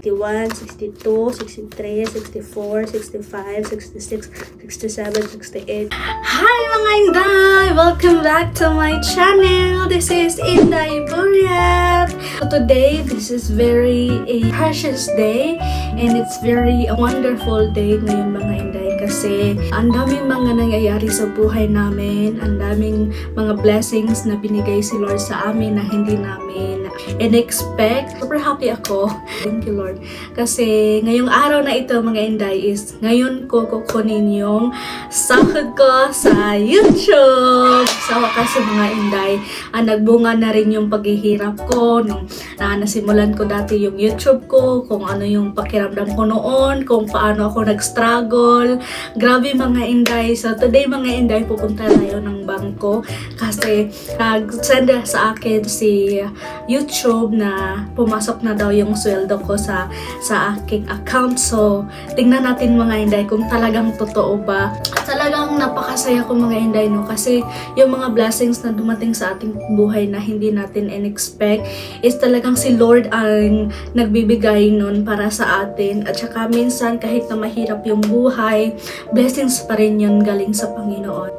61, 62, 63, 64, 65, 66, 67, 68. Hi mga Inday! Welcome back to my channel! This is Inday Buriat! So today, this is very a precious day and it's very a wonderful day ngayon mga Inday kasi ang daming mga nangyayari sa buhay namin, ang daming mga blessings na binigay si Lord sa amin na hindi namin in-expect. Super happy ako. Thank you Lord. Kasi ngayong araw na ito mga Inday is ngayon ko kukunin yung sahod ko sa YouTube. Sa wakas mga Inday, nagbunga na rin yung paghihirap ko nung nasimulan ko dati yung YouTube ko, kung ano yung pakiramdam ko noon, kung paano ako nag-struggle. Grabe mga Inday. So today mga Inday, pupunta tayo ng bangko kasi nag-send sa akin si YouTube na pumasok na daw yung sweldo ko sa aking account. So tingnan natin mga Inday kung talagang totoo ba. Talagang napakasaya ko mga Inday no, kasi yung mga blessings na dumating sa ating buhay na hindi natin in-expect is talagang si Lord ang nagbibigay nun para sa atin. At saka minsan kahit na mahirap yung buhay, blessings pa rin yun galing sa Panginoon.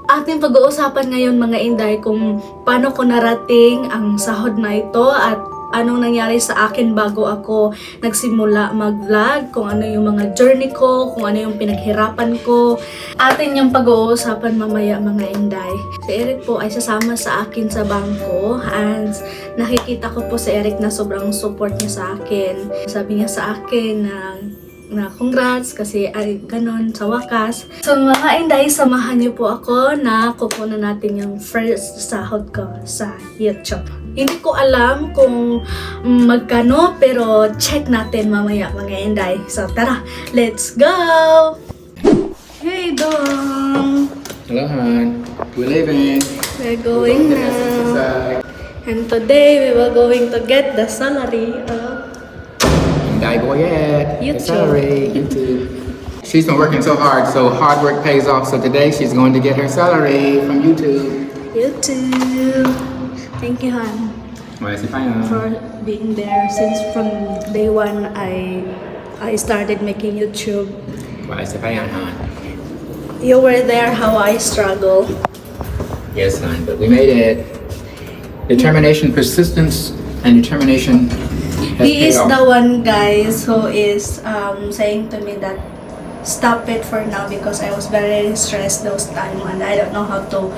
Ating pag-uusapan ngayon mga Inday kung paano ko narating ang sahod na ito at anong nangyari sa akin bago ako nagsimula mag-vlog, kung ano yung mga journey ko, kung ano yung pinaghirapan ko. Atin yung pag-uusapan mamaya mga Inday. Si Eric po ay sasama sa akin sa bangko and nakikita ko po si Eric na sobrang support niya sa akin. Sabi niya sa akin na congrats kasi ay ganon sa wakas. So mga Inday, samahan niyo po ako na kukunan natin yung first sahod ko sa YouTube. Hindi ko alam kung magkano pero check natin mamaya mga Inday. So tara, let's go! Hey Dong! Hello hon, we're leaving. We're going now. And today we were going to get the salary of Inday Buriat. YouTube. Salary, YouTube. She's been working so hard, so hard work pays off. So today she's going to get her salary from YouTube. YouTube. Thank you, Han, for being there since from day one. I started making YouTube. Hon. You were there how I struggle. Yes, hon, but we made it. Determination, persistence, and determination. He is the one, guys, who is saying to me that stop it for now because I was very stressed those time and I don't know how to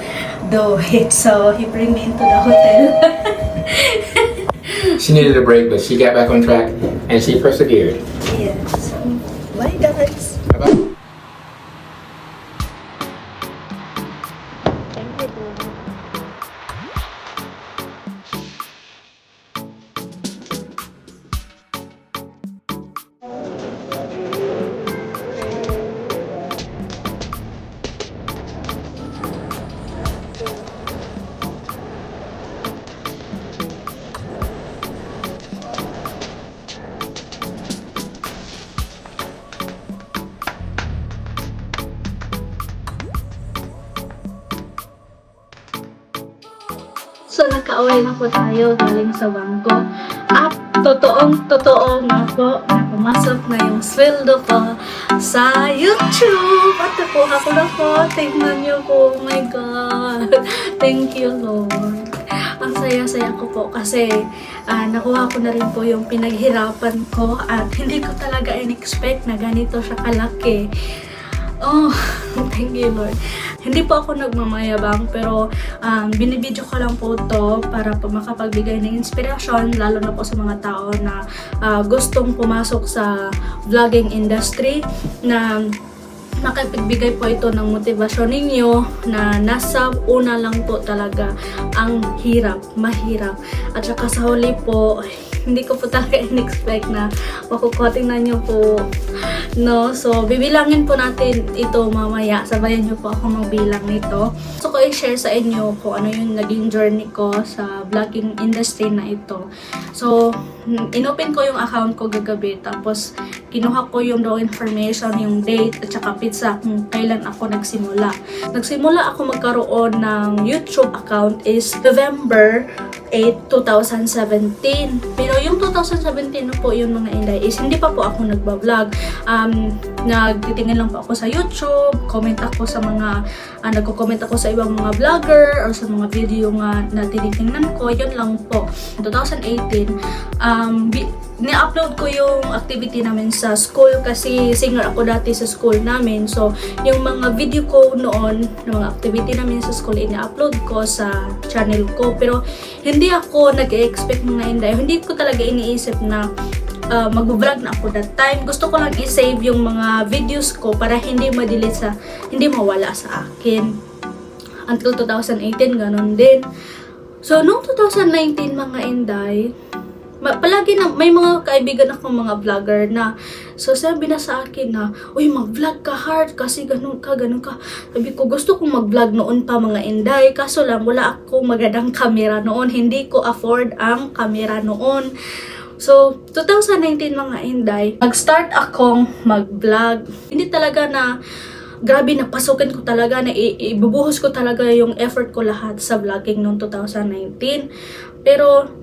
do it. So he bring me into the hotel. She needed a break, but she got back on track and she persevered. Yes. Bye, guys. Bye-bye. Thank you. So, nagka-away na po tayo galing sa bangko. At totoong-totoo nga po na pumasok na yung sweldo ko sa YouTube. At nakuha ko na po. Tingnan niyo po. Oh my God. Thank you, Lord. Ang saya-saya ko po kasi nakuha ko na rin po yung pinaghirapan ko at hindi ko talaga in-expect na ganito siya kalaki. Oh, thank you Lord. Hindi po ako nagmamayabang pero binibidyo ko lang po to para po makapagbigay ng inspirasyon lalo na po sa mga tao na gustong pumasok sa vlogging industry na makapagbigay po ito ng motivasyon ninyo na nasa una lang po talaga ang mahirap. At saka sa huli po, hindi ko po talaga in-expect na makukuha. Tingnan nyo po, no? So, bibilangin po natin ito mamaya. Sabayan nyo po ako magbilang nito. So, ko i-share sa inyo kung ano yung naging journey ko sa vlogging industry na ito. So, inopen ko yung account ko gagabi. Tapos, kinuha ko yung raw information, yung date, at saka pizza kung kailan ako nagsimula. Nagsimula ako magkaroon ng YouTube account is November 8, 2017. Pero yung 2017 na po yun mga inday is hindi pa po ako nagbablog. Nagtitingin lang po ako sa YouTube, comment ako sa mga, nagko-comment ako sa ibang mga vlogger or sa mga video nga na tinitingnan ko, yun lang po. 2018, ni-upload ko yung activity namin sa school kasi singer ako dati sa school namin. So, yung mga video ko noon, ng mga activity namin sa school, ini-upload ko sa channel ko. Pero, hindi ako nag-expect mga inday. Hindi ko talaga iniisip na mag-vlog na ako that time. Gusto ko lang i-save yung mga videos ko para hindi hindi mawala sa akin. Until 2018, ganun din. So, noong 2019 mga inday, palagi na may mga kaibigan akong mga vlogger na so sabi na sa akin na, uy, mag-vlog ka Heart kasi ganun ka. Sabi ko, gusto kong mag-vlog noon pa mga inday, kaso lang wala akong magandang camera noon, hindi ko afford ang camera noon. So 2019 mga inday, nag-start akong mag-vlog. Hindi talaga na grabe, napasukin ko talaga na ibubuhos ko talaga yung effort ko lahat sa vlogging noong 2019. Pero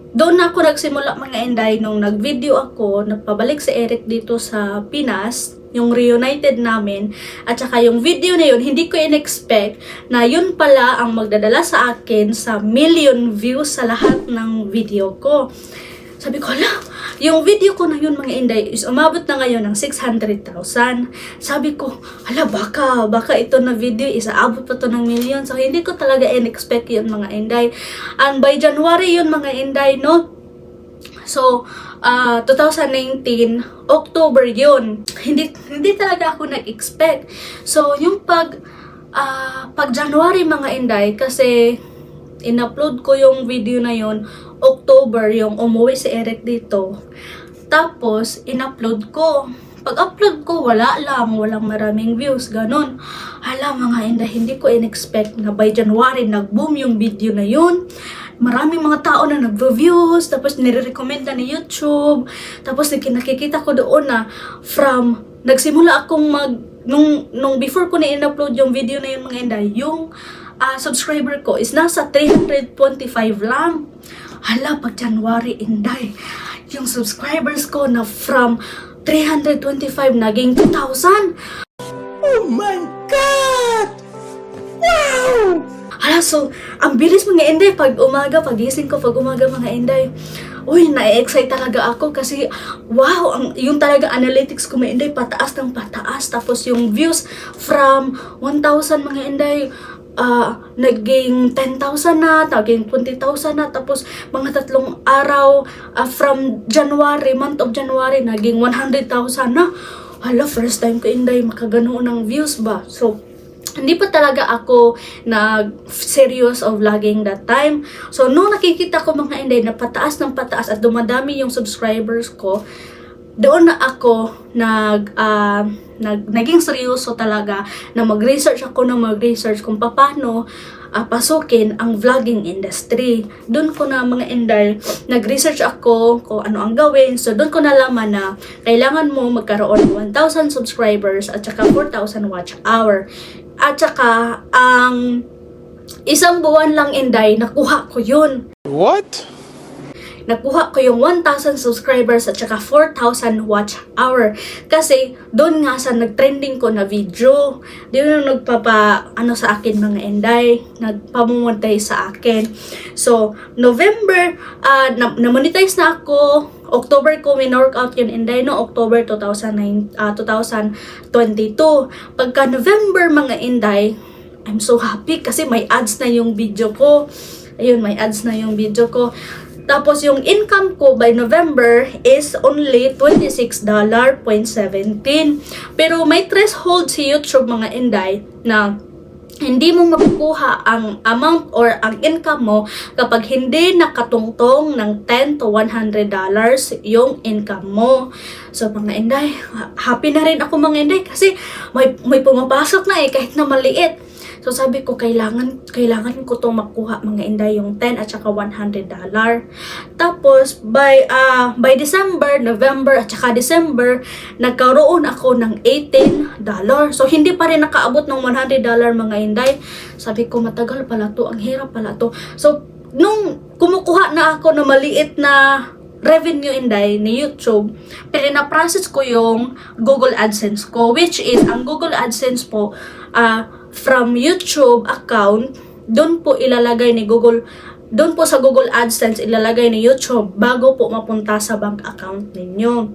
doon na ako nagsimula mga inday nung nag-video ako, nagpabalik si Eric dito sa Pinas, yung reunited namin, at saka yung video na yun, hindi ko in-expect na yun pala ang magdadala sa akin sa million views sa lahat ng video ko. Sabi ko, hala, yung video ko na yun mga inday is umabot na ngayon ng 600,000. Sabi ko, hala, baka ito na video is aabot pa to ng million. So, hindi ko talaga in-expect yun mga inday. And by January yun mga inday, no? So, 2019, October yun. Hindi talaga ako nag-expect. So, yung pag January mga inday, kasi in-upload ko yung video na yun, October yung umuwi si Eric dito. Tapos, in-upload ko. Pag-upload ko, walang maraming views, ganun. Hala mga inday, hindi ko in-expect na by January nag-boom yung video na yun. Maraming mga tao na nag-views, tapos nire-recommend na ni YouTube. Tapos nakikita ko doon na nagsimula akong nung before ko na in-upload yung video na yun mga inday, yung subscriber ko is nasa 325 lang. Hala, pag January inday, yung subscribers ko na from 325 naging 2,000. Oh my God! Wow! Hala, so, ang bilis mga inday, pagising ko pag umaga mga inday, uy, na-excite talaga ako kasi, wow, yung talaga analytics ko mga inday, pataas ng pataas. Tapos yung views from 1,000 mga inday, naging 10,000 na, naging 20,000 na, tapos mga 3 araw, from January, month of January, naging 100,000 na. Hala, first time ko inday makaganoon ng views ba? So, hindi pa talaga ako serious of vlogging that time. So, nung nakikita ko mga inday na pataas ng pataas at dumadami yung subscribers ko, doon na ako naging seryoso talaga na mag-research kung paano pasukin ang vlogging industry. Doon ko na mga inday, nag-research ako kung ano ang gawin. So, doon ko nalaman na kailangan mo magkaroon ng 1,000 subscribers at saka 4,000 watch hour. At saka, ang isang buwan lang inday, nakuha ko yun. What? Nakuha ko yung 1,000 subscribers at saka 4,000 watch hour. Kasi doon nga sa nag-trending ko na video, doon yung sa akin mga inday, nagpamumonetize sa akin. So, November, na-monetize na ako. October ko min-workout yun inday, no? October 2022. Pagka November mga inday, I'm so happy kasi may ads na yung video ko. Ayun, may ads na yung video ko. Tapos yung income ko by November is only $26.17. Pero may threshold si YouTube mga inday na hindi mo makukuha ang amount or ang income mo kapag hindi nakatungtong ng $10 to $100 yung income mo. So mga inday, happy na rin ako mga inday kasi may pumapasok na kahit na maliit. So sabi ko, kailangan ko itong makuha mga inday, yung 10 at saka $100. Tapos by December, November at saka December, nagkaroon ako ng $18. So hindi pa rin nakaabot ng $100 mga inday. Sabi ko, matagal pala to, ang hirap pala to. So nung kumukuha na ako na maliit na revenue inday ni YouTube, pero na-process ko yung Google AdSense ko, which is, ang Google AdSense po, from YouTube account, doon po ilalagay ni Google, doon po sa Google AdSense ilalagay ni YouTube bago po mapunta sa bank account ninyo.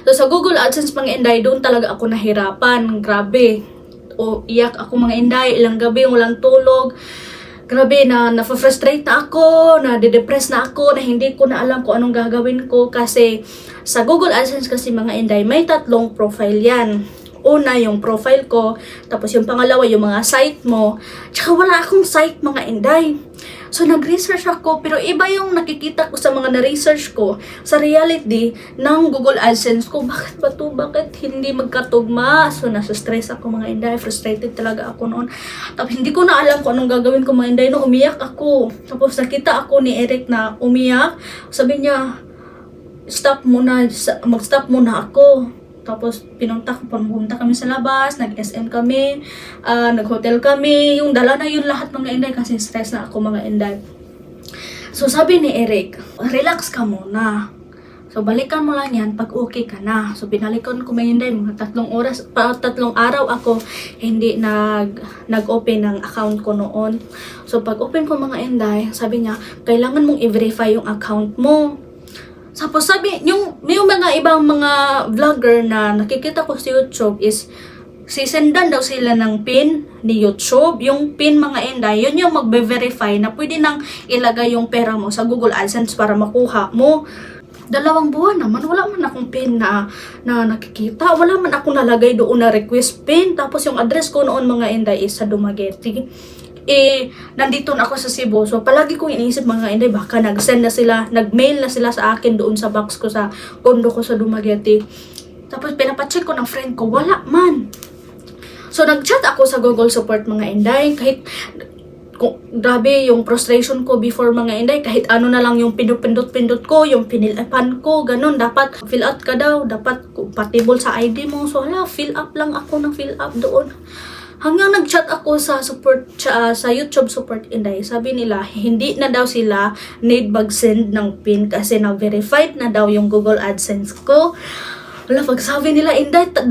So, sa Google AdSense mga inday, doon talaga ako nahirapan, grabe. O, iyak ako mga inday, ilang gabi, walang tulog. Grabe na na-frustrate na ako, na-depress na ako, na hindi ko na alam kung anong gagawin ko kasi sa Google AdSense kasi mga inday, may 3 profile yan. Una, yung profile ko, tapos yung pangalawa, yung mga site mo, tsaka wala akong site mga inday. So, nag-research ako, pero iba yung nakikita ko sa mga na-research ko sa reality ng Google AdSense ko. Bakit ba to? Bakit hindi magkatugma? So, nasa-stress ako mga inday. Frustrated talaga ako noon. Tapos, hindi ko na alam kung anong gagawin ko mga inday. No, umiyak ako. Tapos, nakita ako ni Eric na umiyak. Sabi niya, stop muna, mag-stop muna ako. Tapos, pumunta kami sa labas, nag-SM kami, nag-hotel kami, yung dala na yun lahat mga inday kasi stress na ako mga inday. So, sabi ni Eric, relax ka muna. So, balikan mo lang yan pag okay ka na. So, binalikan ko mga inday, mga 3 araw ako hindi nag-open ng account ko noon. So, pag open ko mga inday, sabi niya, kailangan mong i-verify yung account mo. Tapos sabi, yung mga ibang mga vlogger na nakikita ko sa YouTube is sisendan daw sila ng PIN ni YouTube. Yung PIN mga inday, yun yung magbe-verify na pwede nang ilagay yung pera mo sa Google AdSense para makuha mo. 2 buwan naman, wala man akong PIN na nakikita. Wala man ako nalagay doon na request PIN. Tapos yung address ko noon mga inday is sa Dumaguete. Nandito na ako sa Cebu. So, palagi kong iniisip mga inday, baka nag-send na sila, nag-mail na sila sa akin doon sa box ko sa condo ko sa Dumaguete. Tapos, pinapacheck ko ng friend ko, wala man. So, nag-chat ako sa Google Support mga inday, kahit grabe yung frustration ko before mga inday, kahit ano na lang yung pindot-pindot ko, yung pinilapan ko, ganun, dapat fill out ka daw, dapat compatible sa ID mo. So, fill up lang ako ng fill up doon. Hanggang nag-chat ako sa sa YouTube support inday, sabi nila hindi na daw sila need mag-send ng PIN kasi na-verified na daw yung Google AdSense ko. Wala, pag sabi nila inday, 2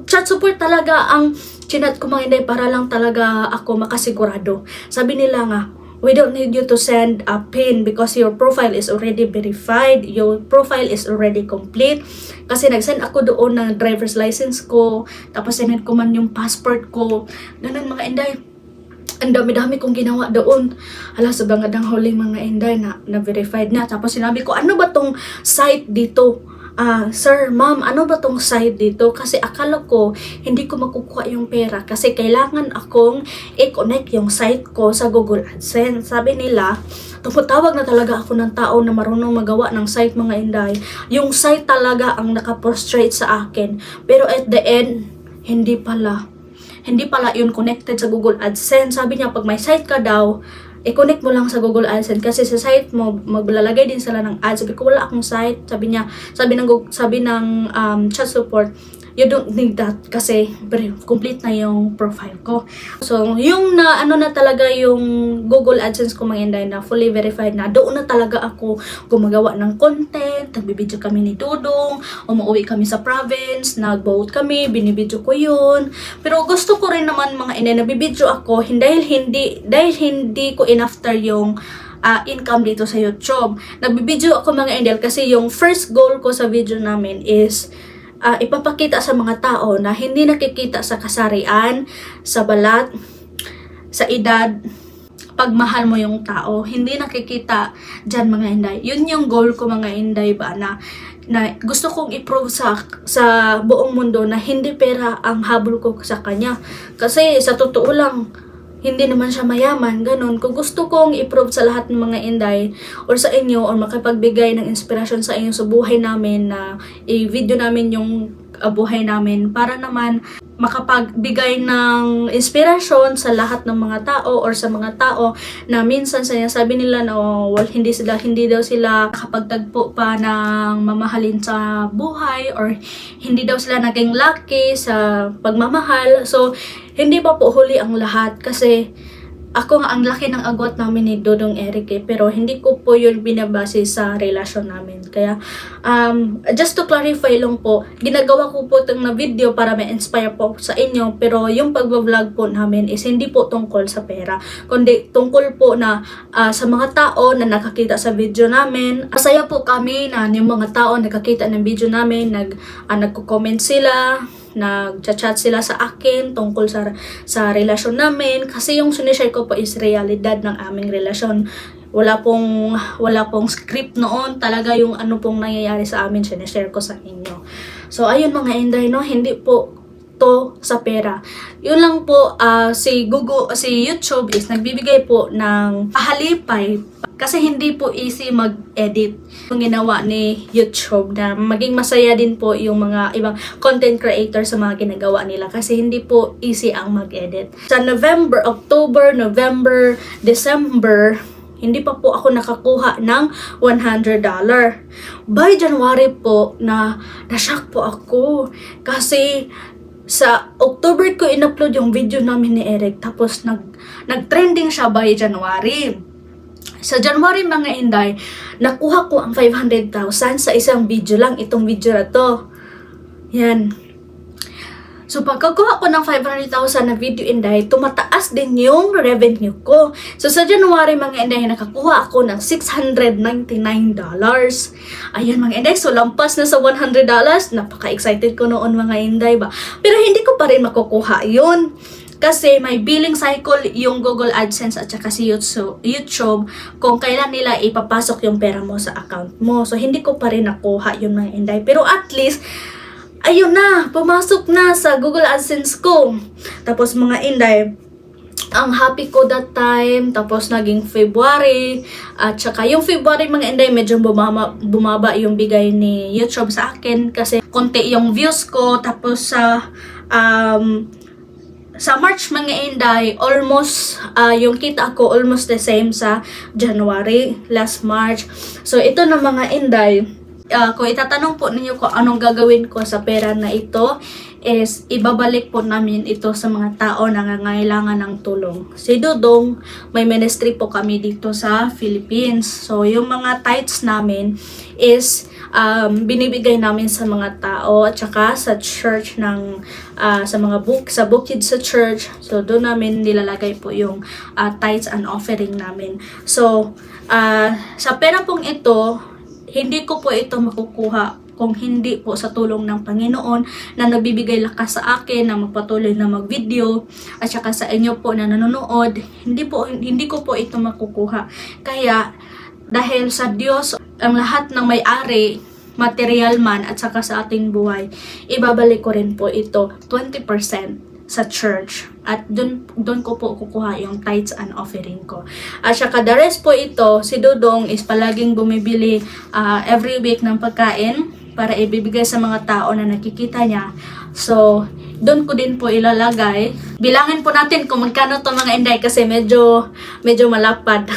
chat support talaga ang chinat ko mga inday para lang talaga ako makasigurado. Sabi nila nga, we don't need you to send a PIN because your profile is already verified. Your profile is already complete. Kasi nag-send ako doon ng driver's license ko. Tapos sinend ko man yung passport ko. Ganun mga inday. Ang dami-dami kong ginawa doon. Hala, sa bangadang huling mga inday na verified na. Tapos sinabi ko, ano ba tong site dito? Sir, ma'am, ano ba tong site dito? Kasi akala ko, hindi ko makukuha yung pera kasi kailangan akong i-connect yung site ko sa Google AdSense. Sabi nila, tumutawag na talaga ako ng tao na marunong magawa ng site mga inday. Yung site talaga ang nakaprostrate sa akin. Pero at the end, hindi pala yun connected sa Google AdSense. Sabi niya, pag may site ka daw, i-connect mo lang sa Google AdSense kasi sa site mo maglalagay din sila ng ads. Sabi ko, wala akong site. Sabi ng chat support, you don't need that kasi complete na yung profile ko. So, yung na talaga yung Google AdSense ko mga inday na fully verified na, doon na talaga ako gumagawa ng content, nagbibideo kami ni Dudong, umuwi kami sa province, nag-boat kami, binibideo ko yun. Pero gusto ko rin naman mga inday, nabibideo ako dahil hindi ko in-after yung income dito sa YouTube. Nagbibideo ako mga inday kasi yung first goal ko sa video namin is ipapakita sa mga tao na hindi nakikita sa kasarian, sa balat, sa edad, pagmahal mo yung tao. Hindi nakikita dyan mga inday. Yun yung goal ko mga inday ba na gusto kong i-prove sa buong mundo na hindi pera ang habol ko sa kanya. Kasi sa totoo lang, hindi naman siya mayaman, ganun. Kung gusto kong i-prove sa lahat ng mga inday or sa inyo or makapagbigay ng inspirasyon sa inyo sa buhay namin na i-video namin yung buhay namin para naman makapagbigay ng inspirasyon sa lahat ng mga tao or sa mga tao na minsan sinasabi nila na hindi daw sila nakapagtagpo pa ng mamahalin sa buhay or hindi daw sila naging lucky sa pagmamahal. So, hindi pa po huli ang lahat kasi ako nga ang laki ng agwat namin ni Dodong Eric pero hindi ko po yun binabase sa relasyon namin. Kaya, just to clarify lang po, ginagawa ko po itong na video para ma-inspire po sa inyo, pero yung pag-vlog po namin is hindi po tungkol sa pera, kundi tungkol po na sa mga tao na nakakita sa video namin. Masaya po kami na yung mga tao nakakita ng video namin, nagko-comment sila, nag-chat sila sa akin tungkol sa relasyon namin, kasi yung sinishare ko po is realidad ng aming relasyon. Wala pong script noon, talaga yung ano pong nangyayari sa amin sinishare ko sa inyo. So ayun mga Inday, no, hindi po to sa pera. Yun lang po, si YouTube is nagbibigay po ng pahalipay kasi hindi po easy mag-edit. Yung ginawa ni YouTube na maging masaya din po yung mga ibang content creator sa mga ginagawa nila kasi hindi po easy ang mag-edit. Sa October, November, December, hindi pa po ako nakakuha ng $100. By January po, na-shock po ako kasi sa October ko in-upload yung video namin ni Eric, tapos nag-trending siya by January. Sa January mga Inday, nakuha ko ang 500,000 sa isang video lang, itong video na to. Yan. So pagkakuha ko ng 500,000 na video Inday, tumataas din yung revenue ko. So sa January mga Inday, nakakuha ako ng $699. Ayan mga Inday, so lampas na sa $100. Napaka-excited ko noon mga Inday ba. Pero hindi ko pa rin makukuha yun. Kasi may billing cycle yung Google AdSense at saka si YouTube kung kailan nila ipapasok yung pera mo sa account mo. So hindi ko pa rin nakuha yun mga Inday. Pero at least, ayun na, pumasok na sa Google AdSense ko. Tapos mga Inday, ang happy ko that time. Tapos naging February. At saka yung February mga Inday, medyo bumaba yung bigay ni YouTube sa akin. Kasi konti yung views ko. Tapos sa March mga Inday, almost yung kita ko almost the same sa January, last March. So ito na mga Inday, kung itatanong po ninyo kung anong gagawin ko sa pera na ito, is ibabalik po namin ito sa mga tao na nangangailangan ng tulong. Si Dodong, may ministry po kami dito sa Philippines. So yung mga tithes namin is binibigay namin sa mga tao at saka sa church sa bukid sa church. So doon namin nilalagay po yung tithes and offering namin. So sa pera pong ito, hindi ko po ito makukuha kung hindi po sa tulong ng Panginoon na nagbibigay lakas sa akin na magpatuloy na mag-video at saka sa inyo po na nanonood. Hindi ko po ito makukuha. Kaya dahil sa Diyos ang lahat ng may-ari, material man at saka sa ating buhay, ibabalik ko rin po ito 20% sa church at doon ko po kukuha yung tithes and offering ko. At saka the rest po ito, si Dodong is palaging bumibili every week ng pagkain para ibibigay sa mga tao na nakikita niya. So doon ko din po ilalagay. Bilangin po natin kung magkano to mga Inday kasi medyo malapad.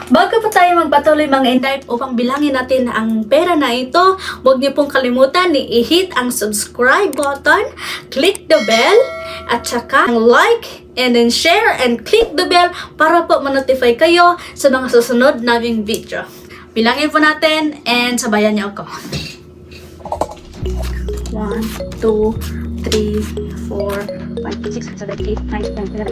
Bago pa tayo magpatuloy mga Inday, upang bilangin natin ang pera na ito, huwag niyo pong kalimutan i-hit ang subscribe button, click the bell, at saka like, and then share and click the bell para po ma-notify kayo sa mga susunod naming video. Bilangin po natin and sabayan niyo ako. 1, 2, 3, 4, 5, 6, 7, 8, 9, 10,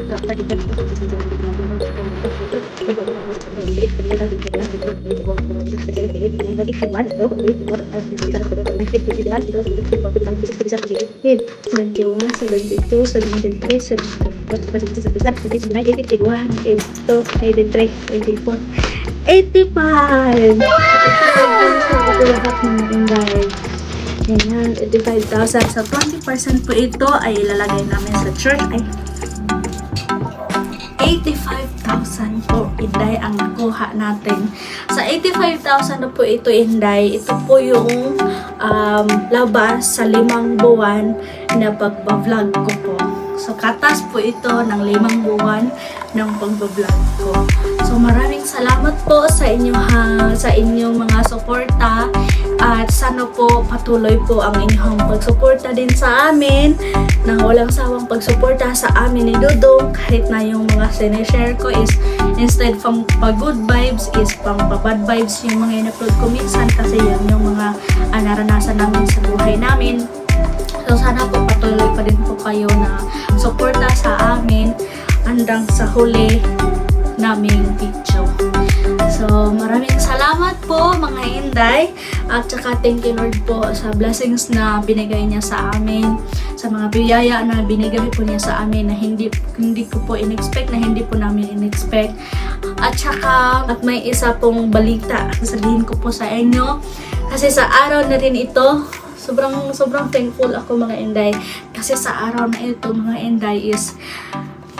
Ganyan, 85,000. So, 20% po ito ay ilalagay namin sa church. Ay, 85,000 po, Inday, ang nakuha natin. Sa 85,000 na po ito, Inday, ito po yung labas sa 5 buwan na pagbablog ko po. So, katas po ito ng 5 buwan ng pag-vlog ko. So, maraming salamat po sa inyong mga suporta at sana po patuloy po ang inyong pagsuporta din sa amin na walang sawang pagsuporta sa amin ni Dudong kahit na yung mga sinishare ko is instead from pag-good vibes is pang bad vibes yung mga in-upload ko minsan kasi yun yung mga naranasan namin sa buhay namin. So sana po patuloy pa din po kayo na suporta sa amin hanggang sa huli naming video. So maraming salamat po mga Inday at saka thank you Lord po sa blessings na binigay niya sa amin, sa mga biyaya na binigay po niya sa amin na hindi ko po in-expect, na hindi po namin in-expect. At saka at may isa pong balita sasabihin ko po sa inyo kasi sa araw na rin ito sobrang thankful ako mga Inday kasi sa araw na ito mga Inday is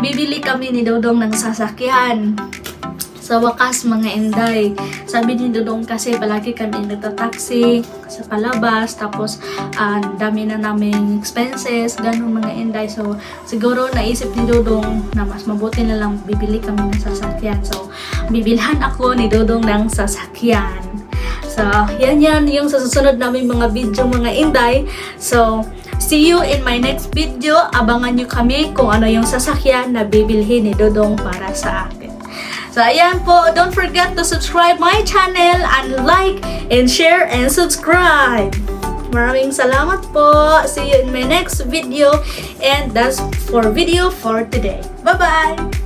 bibili kami ni Dodong ng sasakyan. Sa wakas mga Inday, sabi ni Dodong kasi palagi kami nagtataksi sa palabas tapos dami na naming expenses, ganun mga Inday. So siguro naisip ni Dodong na mas mabuti na lang bibili kami ng sasakyan. So bibilhan ako ni Dodong ng sasakyan. So yan yung sa susunod namin mga video mga Inday. So see you in my next video. Abangan nyo kami kung ano yung sasakyan na bibilhin ni Dodong para sa akin. So, ayan po. Don't forget to subscribe my channel and like and share and subscribe. Maraming salamat po. See you in my next video. And that's for video for today. Bye-bye!